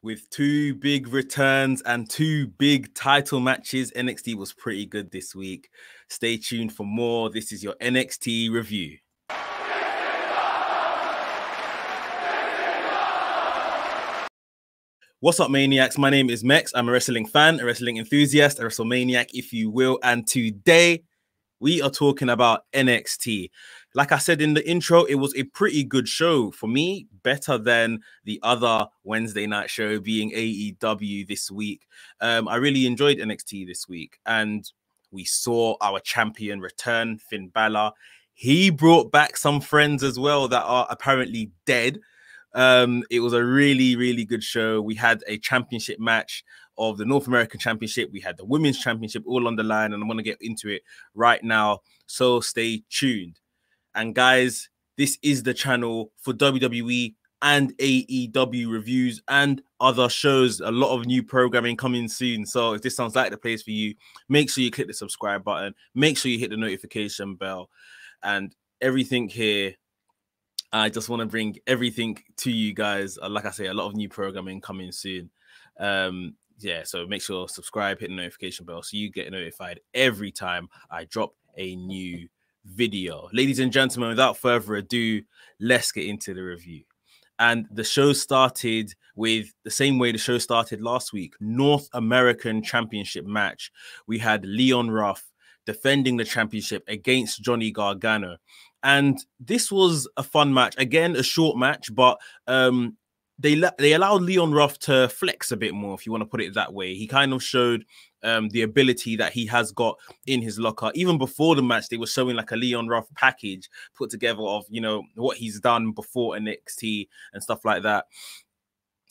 with two big returns and two big title matches. NXT was pretty good this week. Stay tuned for more. This is your NXT review. What's up, Maniacs? My name is Mex. I'm a wrestling fan, a wrestling enthusiast, a WrestleManiac, if you will. And today, we are talking about NXT. Like I said in the intro, it was a pretty good show for me, better than the other Wednesday night show being AEW this week. I really enjoyed NXT this week, and we saw our champion return, Finn Bálor. He brought back some friends as well that are apparently dead. It was a really, really good show. We had a championship match of the North American Championship. We had the Women's Championship all on the line, and I'm going to get into it right now. So stay tuned. And guys, this is the channel for WWE and AEW reviews and other shows. A lot of new programming coming soon. So if this sounds like the place for you, make sure you click the subscribe button. Make sure you hit the notification bell and everything here. I just want to bring everything to you guys. Like I say, a lot of new programming coming soon. Yeah, so make sure subscribe, hit the notification bell so you get notified every time I drop a new video. Ladies and gentlemen, without further ado, let's get into the review. And the show started with the same way the show started last week. North American Championship match. We had Leon Ruff defending the championship against Johnny Gargano. And this was a fun match. Again, a short match, but they allowed Leon Ruff to flex a bit more, if you want to put it that way. He kind of showed the ability that he has got in his locker. Even before the match, they were showing like a Leon Ruff package put together of, you know, what he's done before NXT and stuff like that.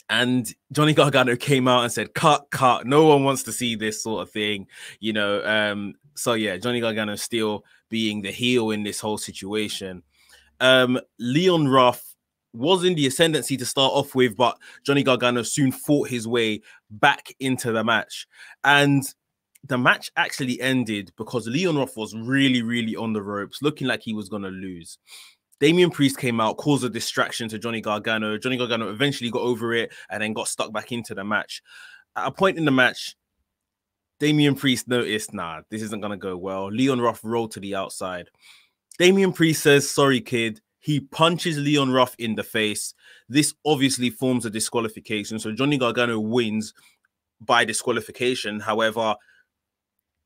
And Johnny Gargano came out and said, cut. No one wants to see this sort of thing, you know. So yeah, Johnny Gargano still being the heel in this whole situation. Leon Ruff was in the ascendancy to start off with, but Johnny Gargano soon fought his way back into the match. And the match actually ended because Leon Ruff was really, really on the ropes, looking like he was going to lose. Damian Priest came out, caused a distraction to Johnny Gargano. Johnny Gargano eventually got over it and then got stuck back into the match. At a point in the match, Damian Priest noticed, nah, this isn't going to go well. Leon Ruff rolled to the outside. Damian Priest says, sorry, kid. He punches Leon Ruff in the face. This obviously forms a disqualification. So Johnny Gargano wins by disqualification. However,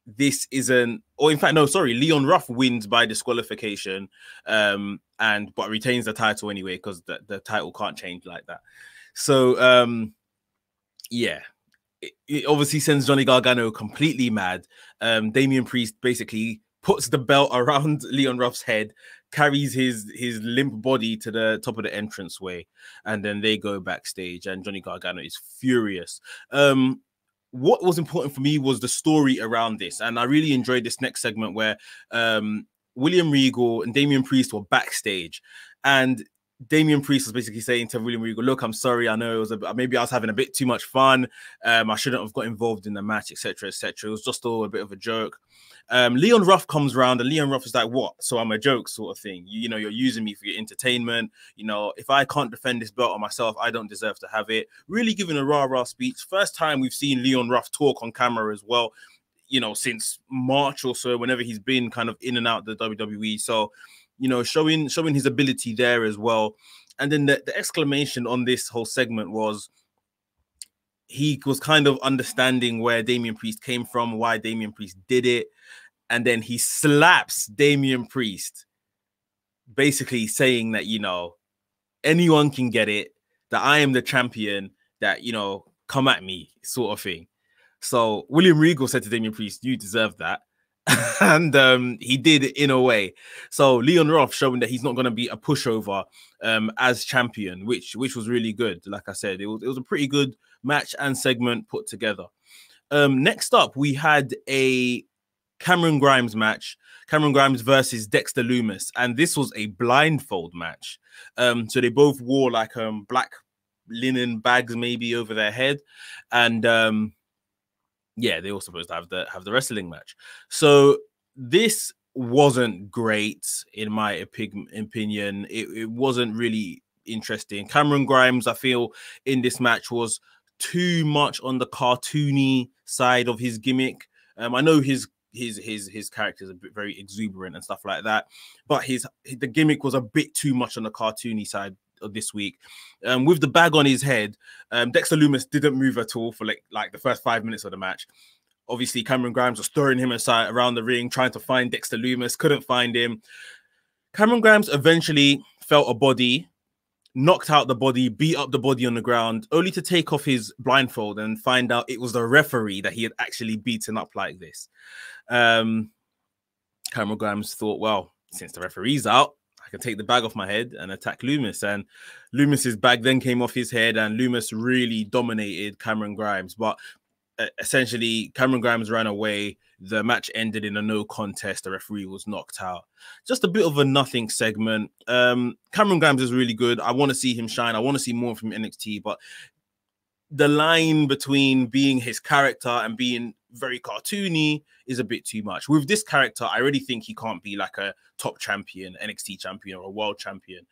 this isn't, or in fact, no, sorry, Leon Ruff wins by disqualification, but retains the title anyway, because the title can't change like that. So yeah, it obviously sends Johnny Gargano completely mad. Damian Priest basically puts the belt around Leon Ruff's head, carries his limp body to the top of the entranceway, and then they go backstage, and Johnny Gargano is furious. What was important for me was the story around this, and I really enjoyed this next segment where William Regal and Damian Priest were backstage, and Damian Priest was basically saying to William Regal, look, I'm sorry, I know it was maybe I was having a bit too much fun, I shouldn't have got involved in the match, etc., etc. It was just all a bit of a joke. Leon Ruff comes around, and Leon Ruff is like, what? So I'm a joke sort of thing. You know, you're using me for your entertainment. You know, if I can't defend this belt on myself, I don't deserve to have it. Really giving a rah-rah speech. First time we've seen Leon Ruff talk on camera as well, you know, since March or so, whenever he's been kind of in and out the WWE. So, you know, showing his ability there as well. And then the exclamation on this whole segment was, he was kind of understanding where Damian Priest came from, why Damian Priest did it. And then he slaps Damian Priest, basically saying that, you know, anyone can get it, that I am the champion, that, you know, come at me sort of thing. So William Regal said to Damian Priest, you deserve that. And he did it in a way. So Leon Ruff showing that he's not going to be a pushover as champion, which was really good. Like I said, it was a pretty good match and segment put together. Next up, we had a Cameron Grimes match. Cameron Grimes versus Dexter Lumis, and this was a blindfold match. So they both wore like black linen bags maybe over their head, and yeah, they were supposed to have the wrestling match. So this wasn't great in my opinion. It wasn't really interesting. Cameron Grimes, I feel, in this match was too much on the cartoony side of his gimmick. I know his character is a bit very exuberant and stuff like that, but the gimmick was a bit too much on the cartoony side of this week. With the bag on his head, Dexter Lumis didn't move at all for like the first 5 minutes of the match. Obviously, Cameron Grimes was throwing him aside around the ring, trying to find Dexter Lumis, couldn't find him. Cameron Grimes eventually felt a body, knocked out the body, beat up the body on the ground, only to take off his blindfold and find out it was the referee that he had actually beaten up like this. Cameron Grimes thought, well, since the referee's out, I can take the bag off my head and attack Lumis. And Lumis's bag then came off his head, and Lumis really dominated Cameron Grimes. But essentially, Cameron Grimes ran away. The match ended in a no contest. The referee was knocked out. Just a bit of a nothing segment. Cameron Grimes is really good. I want to see him shine. I want to see more from NXT, but the line between being his character and being very cartoony is a bit too much. With this character, I already think he can't be like a top champion, NXT champion, or a world champion.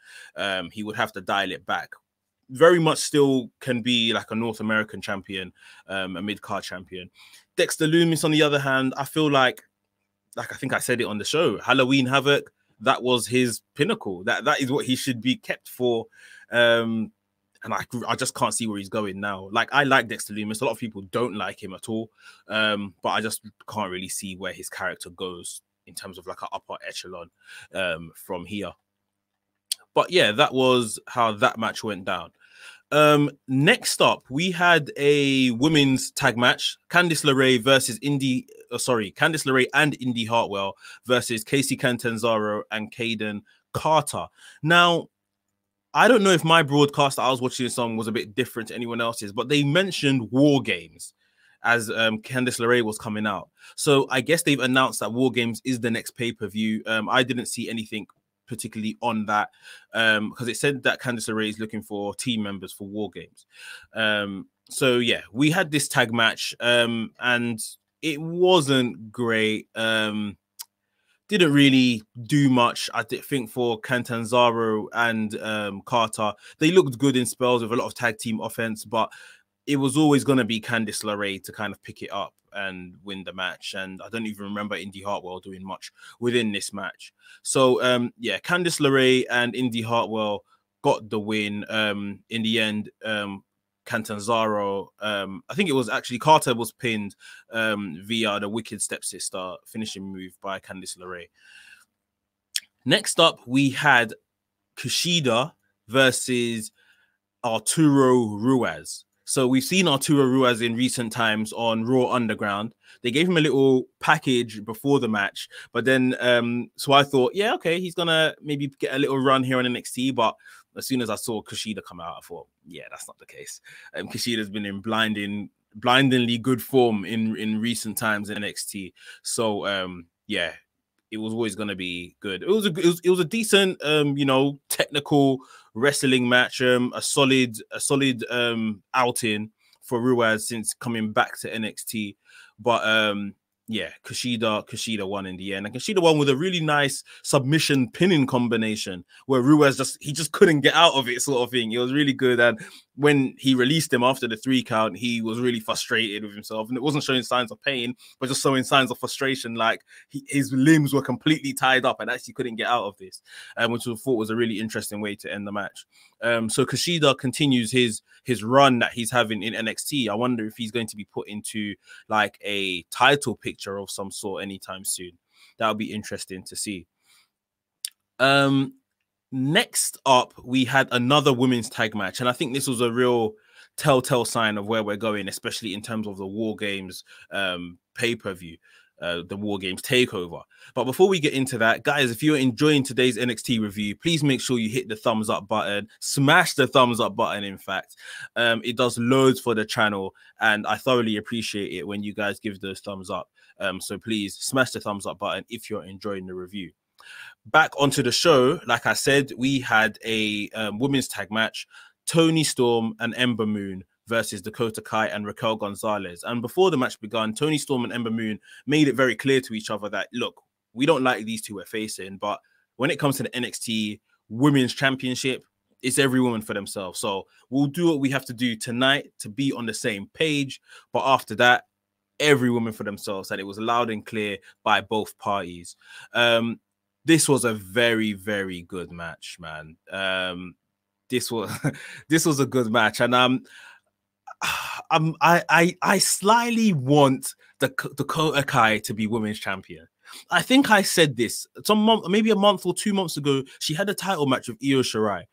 He would have to dial it back. Very much still can be like a North American champion, a mid-card champion. Dexter Lumis, on the other hand, I feel like I think I said it on the show, Halloween Havoc, that was his pinnacle. That is what he should be kept for. And I just can't see where he's going now. Like, I like Dexter Lumis. A lot of people don't like him at all. But I just can't really see where his character goes in terms of like an upper echelon from here. But yeah, that was how that match went down. Next up, we had a women's tag match: Candice LeRae versus Candice LeRae and Indy Hartwell versus Casey Catanzaro and Caden Carter. Now, I don't know if my broadcast I was watching this on was a bit different to anyone else's, but they mentioned War Games as Candice LeRae was coming out. So I guess they've announced that War Games is the next pay-per-view. I didn't see anything particularly on that because it said that Candice LeRae is looking for team members for War Games. So yeah, we had this tag match and it wasn't great. Didn't really do much. I think for Catanzaro and Carter, they looked good in spells with a lot of tag team offense, but it was always going to be Candice LeRae to kind of pick it up and win the match. And I don't even remember Indy Hartwell doing much within this match. So yeah, Candice LeRae and Indy Hartwell got the win. In the end, Catanzaro, I think it was actually Carter was pinned via the Wicked Stepsister finishing move by Candice LeRae. Next up, we had Kushida versus Arturo Ruas. So we've seen Arturo Ruas in recent times on Raw Underground. They gave him a little package before the match, but then so I thought, yeah, okay, he's gonna maybe get a little run here on NXT. But as soon as I saw Kushida come out, I thought, yeah, that's not the case. Kushida's been in blindingly good form in recent times in NXT. So yeah, it was always going to be good. It was a decent you know, technical wrestling match, a solid outing for Ruas since coming back to NXT. But yeah, Kushida won in the end, and Kushida won with a really nice submission pinning combination where Ruas just couldn't get out of it, sort of thing. It was really good, and when he released him after the 3 count, he was really frustrated with himself, and it wasn't showing signs of pain, but just showing signs of frustration, like his limbs were completely tied up and actually couldn't get out of this, which I thought was a really interesting way to end the match. So Kushida continues his run that he's having in NXT. I wonder if he's going to be put into like a title picture of some sort anytime soon. That would be interesting to see. Next up, we had another women's tag match, and I think this was a real telltale sign of where we're going, especially in terms of the War Games pay-per-view, the War Games takeover. But before we get into that, guys, if you're enjoying today's NXT review, please make sure you hit the thumbs up button, smash the thumbs up button. In fact, it does loads for the channel, and I thoroughly appreciate it when you guys give those thumbs up. So please smash the thumbs up button if you're enjoying the review. Back onto the show, like I said, we had a women's tag match: Toni Storm and Ember Moon versus Dakota Kai and Raquel Gonzalez. And before the match began, Toni Storm and Ember Moon made it very clear to each other that, look, we don't like these two we're facing, but when it comes to the NXT Women's Championship, it's every woman for themselves. So we'll do what we have to do tonight to be on the same page. But after that, every woman for themselves, and it was loud and clear by both parties. This was a very, very good match, man. This was this was a good match, and I slightly want the Dakota Kai to be women's champion. I think I said this maybe a month or 2 months ago. She had a title match with Io Shirai.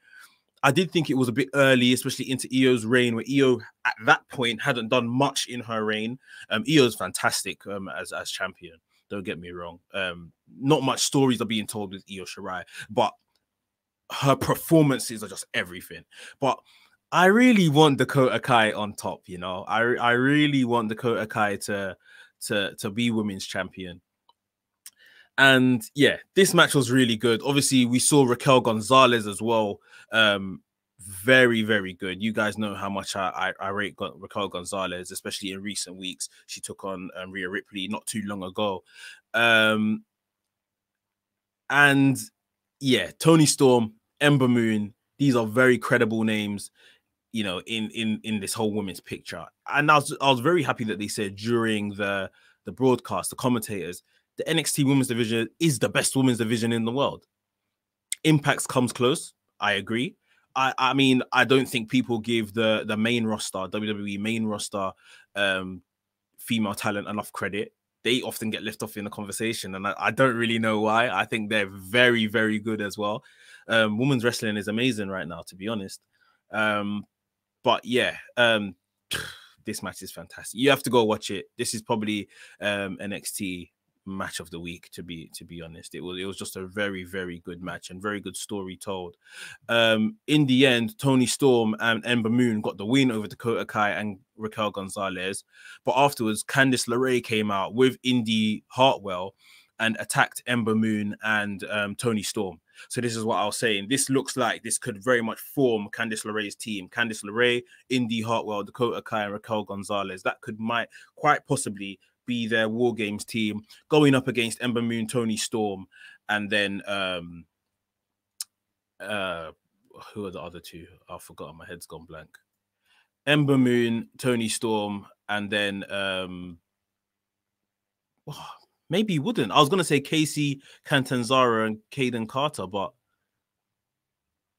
I did think it was a bit early, especially into Io's reign, where Io at that point hadn't done much in her reign. Io's fantastic as champion. Don't get me wrong. Not much stories are being told with Io Shirai, but her performances are just everything. But I really want Dakota Kai on top, you know. I really want Dakota Kai to be women's champion. And yeah, this match was really good. Obviously, we saw Raquel Gonzalez as well. Very, very good. You guys know how much I rate Raquel Gonzalez, especially in recent weeks. She took on Rhea Ripley not too long ago. And yeah, Toni Storm, Ember Moon, these are very credible names, you know, in this whole women's picture. And I was very happy that they said during the broadcast, the commentators, the NXT women's division is the best women's division in the world. Impact's comes close. I agree. I mean, I don't think people give the main roster, WWE main roster, female talent enough credit. They often get left off in the conversation, and I don't really know why. I think they're very, very good as well. Women's wrestling is amazing right now, to be honest. But yeah, this match is fantastic. You have to go watch it. This is probably NXT match of the week, to be honest. It was just a very, very good match and very good story told. In the end, Toni Storm and Ember Moon got the win over Dakota Kai and Raquel Gonzalez, but afterwards Candice LeRae came out with Indy Hartwell and attacked Ember Moon and Toni Storm. So this is what I was saying. This looks like this could very much form Candice LeRae's team. Candice LeRae, Indy Hartwell, Dakota Kai, and Raquel Gonzalez. That might quite possibly be their War Games team going up against Ember Moon, Toni Storm, and then who are the other two? I've forgotten. My head's gone blank. Ember Moon, Toni Storm, and then maybe he wouldn't. I was gonna say Casey Catanzaro and Caden Carter, but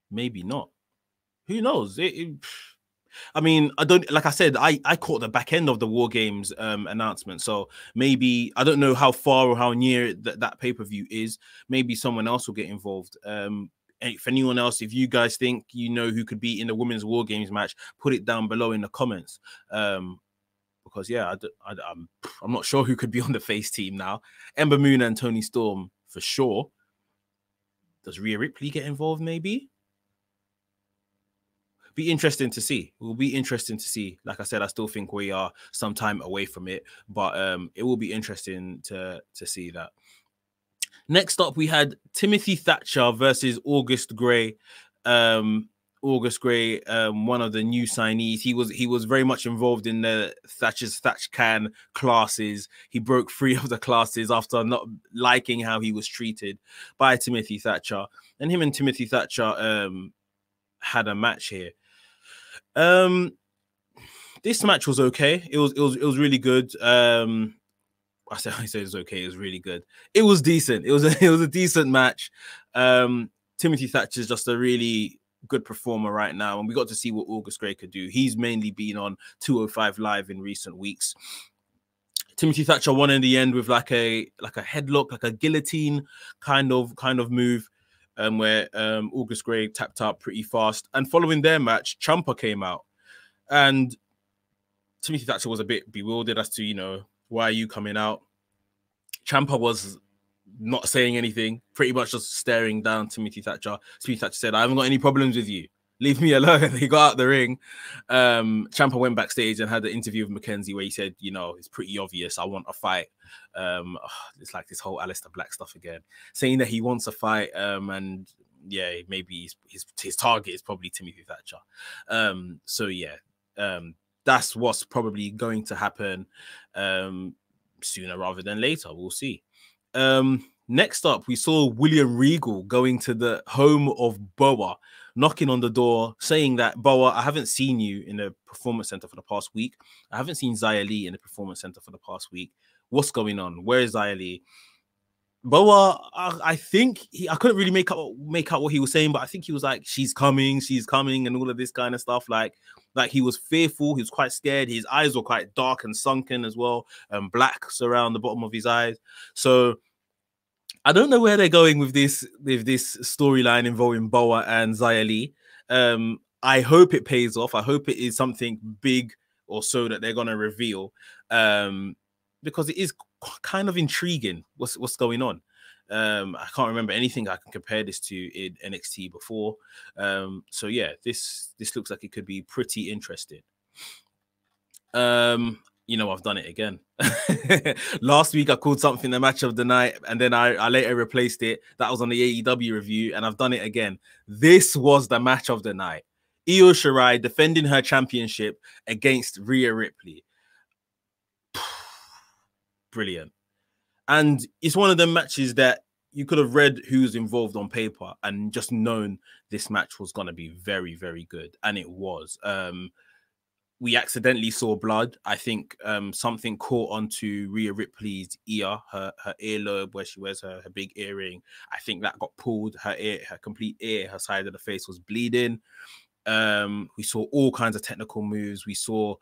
maybe not. Who knows? I mean, I don't, like I said, I caught the back end of the War Games announcement. So maybe, I don't know how far or how near that pay-per-view is. Maybe someone else will get involved. If anyone else, if you guys think you know who could be in the Women's War Games match, put it down below in the comments. Because yeah, I'm not sure who could be on the face team now. Ember Moon and Toni Storm for sure. Does Rhea Ripley get involved maybe? Be interesting to see. It will be interesting to see. Like I said, I still think we are some time away from it, but it will be interesting to see that. Next up, we had Timothy Thatcher versus August Gray. August Gray, one of the new signees. He was very much involved in the Thatcher's Thatch Can classes. He broke free of the classes after not liking how he was treated by Timothy Thatcher. And him and Timothy Thatcher had a match here. This match was okay. It was really good. I say it was okay. It was really good. It was decent. It was a decent match. Timothy Thatcher is just a really good performer right now, and we got to see what August Gray could do. He's mainly been on 205 Live in recent weeks. Timothy Thatcher won in the end with like a headlock, like a guillotine kind of move. Where August Gray tapped out pretty fast. And following their match, Ciampa came out. And Timothy Thatcher was a bit bewildered as to, you know, why are you coming out? Ciampa was not saying anything, pretty much just staring down Timothy Thatcher. Timothy Thatcher said, I haven't got any problems with you. Leave me alone. He got out the ring. Ciampa went backstage and had an interview with Mackenzie where he said, you know, it's pretty obvious. I want a fight. It's like this whole Aleister Black stuff again, saying that he wants a fight. And yeah, maybe his target is probably Timothy Thatcher. So yeah, that's what's probably going to happen sooner rather than later. We'll see. Next up, we saw William Regal going to the home of Boa knocking on the door, saying that, Boa, I haven't seen you in the Performance Center for the past week. I haven't seen Xia Li in the Performance Center for the past week. What's going on? Where is Xia Li? Boa, I think I couldn't really make out what he was saying, but I think he was like, she's coming, and all of this kind of stuff. Like he was fearful, he was quite scared. His eyes were quite dark and sunken as well, and blacks around the bottom of his eyes. So I don't know where they're going with this storyline involving Boa and Xia Li. I hope it pays off. I hope it is something big or so that they're gonna reveal. Because it is kind of intriguing what's going on. I can't remember anything I can compare this to in NXT before. So yeah, this looks like it could be pretty interesting. You know, I've done it again. Last week I called something the match of the night, and then I later replaced it. That was on the AEW review, and I've done it again. This was the match of the night. Io Shirai defending her championship against Rhea Ripley. Brilliant. And it's one of the matches that you could have read who's involved on paper and just known this match was going to be very, very good. And it was. We accidentally saw blood. I think something caught onto Rhea Ripley's ear, her earlobe, where she wears her big earring. I think that got pulled. Her complete ear, her side of the face was bleeding. We saw all kinds of technical moves. We saw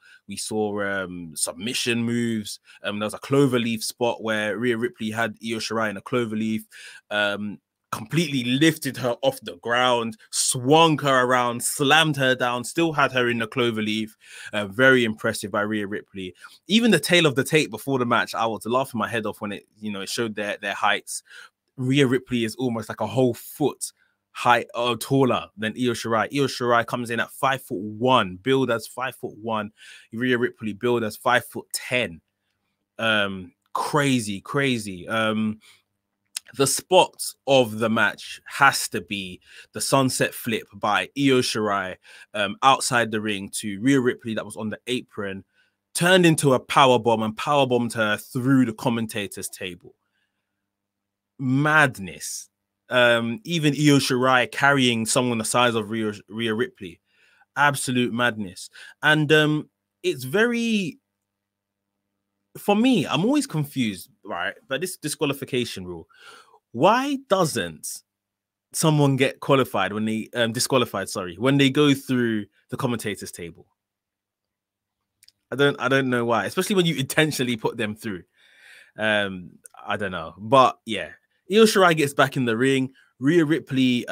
submission moves. There was a cloverleaf spot where Rhea Ripley had Io Shirai in a cloverleaf, completely lifted her off the ground, swung her around, slammed her down, still had her in the cloverleaf. Very impressive by Rhea Ripley. Even the tail of the tape before the match, I was laughing my head off when it showed their heights. Rhea Ripley is almost like a whole foot height taller than Io Shirai. Io Shirai comes in at 5'1", billed as 5'1". Rhea Ripley billed as 5'10". Crazy. The spot of the match has to be the sunset flip by Io Shirai outside the ring to Rhea Ripley that was on the apron, turned into a powerbomb and powerbombed her through the commentator's table. Madness. Even Io Shirai carrying someone the size of Rhea Ripley. Absolute madness. And it's very, for me, I'm always confused, right? But this disqualification rule. Why doesn't someone get qualified when they disqualified, sorry, when they go through the commentator's table? I don't know why, especially when you intentionally put them through. I don't know. But yeah. Io Shirai gets back in the ring. Rhea Ripley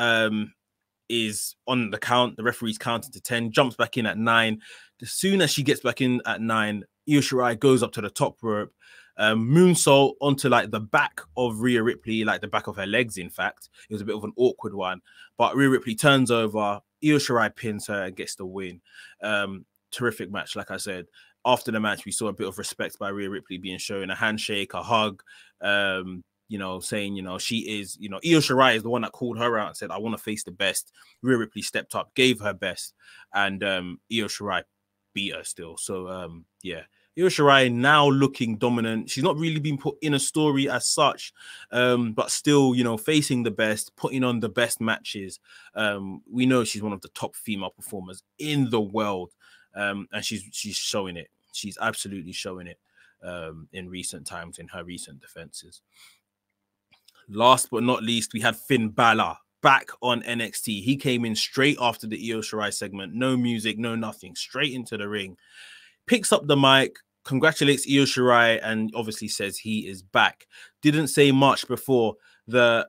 is on the count. The referee's counting to 10, jumps back in at 9. As soon as she gets back in at 9, Io Shirai goes up to the top rope, moonsault onto like the back of Rhea Ripley, like the back of her legs, in fact. It was a bit of an awkward one. But Rhea Ripley turns over, Io Shirai pins her and gets the win. Terrific match, like I said. After the match, we saw a bit of respect by Rhea Ripley being shown, a handshake, a hug, saying, she is, Io Shirai is the one that called her out and said, I want to face the best. Rhea Ripley stepped up, gave her best, and Io Shirai beat her still. So, yeah. Io Shirai now looking dominant. She's not really been put in a story as such, but still, facing the best, putting on the best matches. We know she's one of the top female performers in the world, and she's showing it. She's absolutely showing it in recent times, in her recent defenses. Last but not least, we have Finn Bálor back on NXT. He came in straight after the Io Shirai segment. No music, no nothing. Straight into the ring. Picks up the mic, congratulates Io Shirai, and obviously says he is back. Didn't say much before the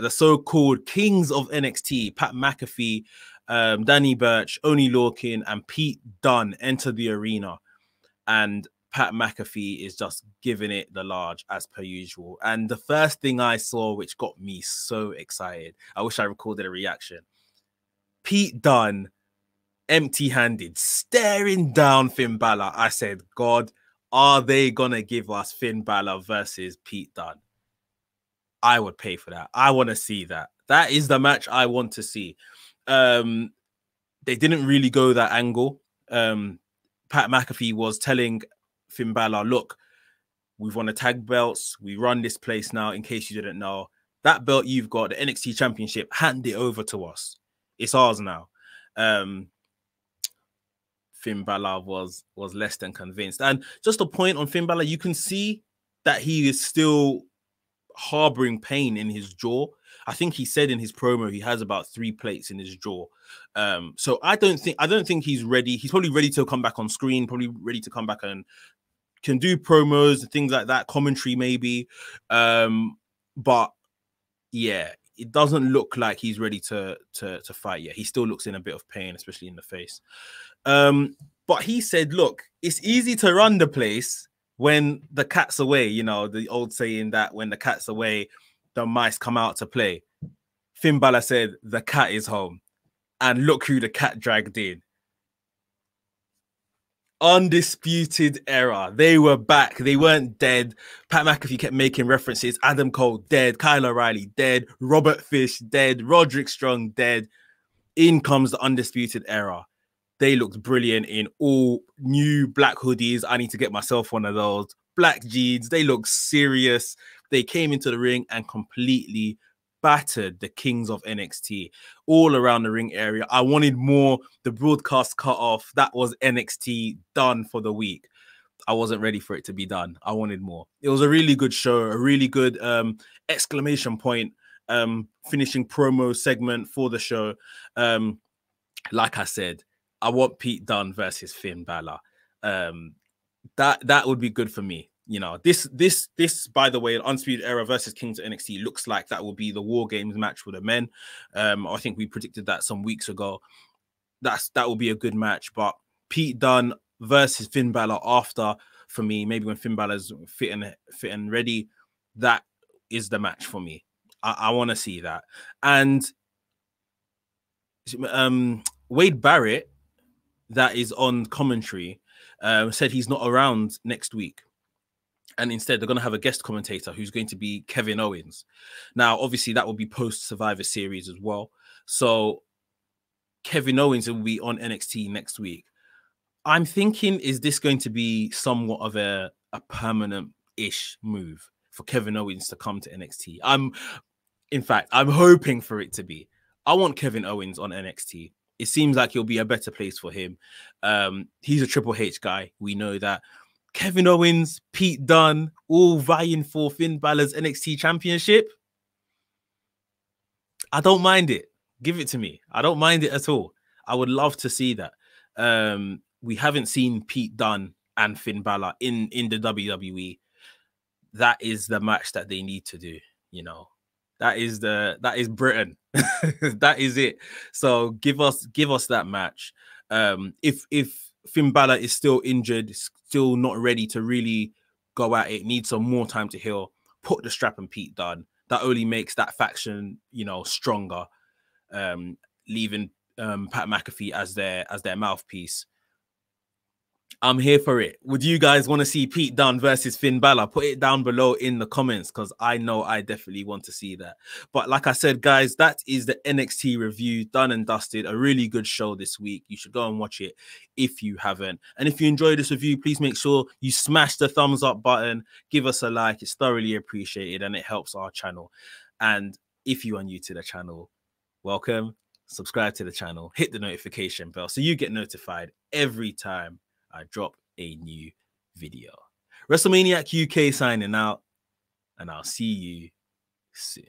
so-called kings of NXT, Pat McAfee, Danny Burch, Oney Lorcan, and Pete Dunne enter the arena. And Pat McAfee is just giving it the large as per usual. And the first thing I saw, which got me so excited, I wish I recorded a reaction. Pete Dunne, empty-handed, staring down Finn Bálor. I said, God, are they gonna give us Finn Bálor versus Pete Dunne? I would pay for that. I want to see that. That is the match I want to see. They didn't really go that angle. Pat McAfee was telling Finn Bálor, look, we've won the tag belts. We run this place now, in case you didn't know. That belt you've got, the NXT Championship, hand it over to us. It's ours now. Finn Balor was less than convinced. And just a point on Finn Balor, you can see that he is still harboring pain in his jaw. I think he said in his promo he has about 3 plates in his jaw. So I don't think he's ready. He's probably ready to come back on screen, probably ready to come back and can do promos and things like that, commentary maybe. But yeah, it doesn't look like he's ready to fight yet. He still looks in a bit of pain, especially in the face. But he said, look, it's easy to run the place when the cat's away, you know, the old saying that when the cat's away, the mice come out to play. Finn Balor said, the cat is home. And look who the cat dragged in. Undisputed Era. They were back. They weren't dead. Pat McAfee kept making references. Adam Cole, dead. Kyle O'Reilly, dead. Robert Fish, dead. Roderick Strong, dead. In comes the Undisputed Era. They looked brilliant in all new black hoodies. I need to get myself one of those. Black jeans. They look serious. They came into the ring and completely battered the kings of NXT all around the ring area. I wanted more. The broadcast cut off. That was NXT done for the week. I wasn't ready for it to be done. I wanted more. It was a really good show, a really good exclamation point finishing promo segment for the show. Like I said, I want Pete Dunne versus Finn Balor. That would be good for me. You know, this by the way, Undisputed Era versus Kings of NXT looks like that will be the War Games match for the men. I think we predicted that some weeks ago. That will be a good match. But Pete Dunne versus Finn Balor after, for me, maybe when Finn Balor's fit and ready, that is the match for me. I want to see that. And Wade Barrett, that is on commentary, said he's not around next week. And instead, they're going to have a guest commentator who's going to be Kevin Owens. Now, obviously, that will be post-Survivor Series as well. So Kevin Owens will be on NXT next week. I'm thinking, is this going to be somewhat of a permanent-ish move for Kevin Owens to come to NXT? In fact, I'm hoping for it to be. I want Kevin Owens on NXT. It seems like it'll be a better place for him. He's a Triple H guy. We know that. Kevin Owens, Pete Dunne, all vying for Finn Balor's NXT Championship. I don't mind it. Give it to me. I don't mind it at all. I would love to see that. We haven't seen Pete Dunne and Finn Balor in the WWE. That is the match that they need to do. You know, that is Britain. That is it. So give us that match. If Finn Balor is still injured, still not ready to really go at it, needs some more time to heal, put the strap on Pete Dunne. That only makes that faction, you know, stronger. Leaving Pat McAfee as their mouthpiece. I'm here for it. Would you guys want to see Pete Dunne versus Finn Balor? Put it down below in the comments, because I know I definitely want to see that. But like I said, guys, that is the NXT review, done and dusted. A really good show this week. You should go and watch it if you haven't. And if you enjoyed this review, please make sure you smash the thumbs up button. Give us a like. It's thoroughly appreciated and it helps our channel. And if you are new to the channel, welcome. Subscribe to the channel. Hit the notification bell so you get notified every time I drop a new video. WrestleManiac UK signing out, and I'll see you soon.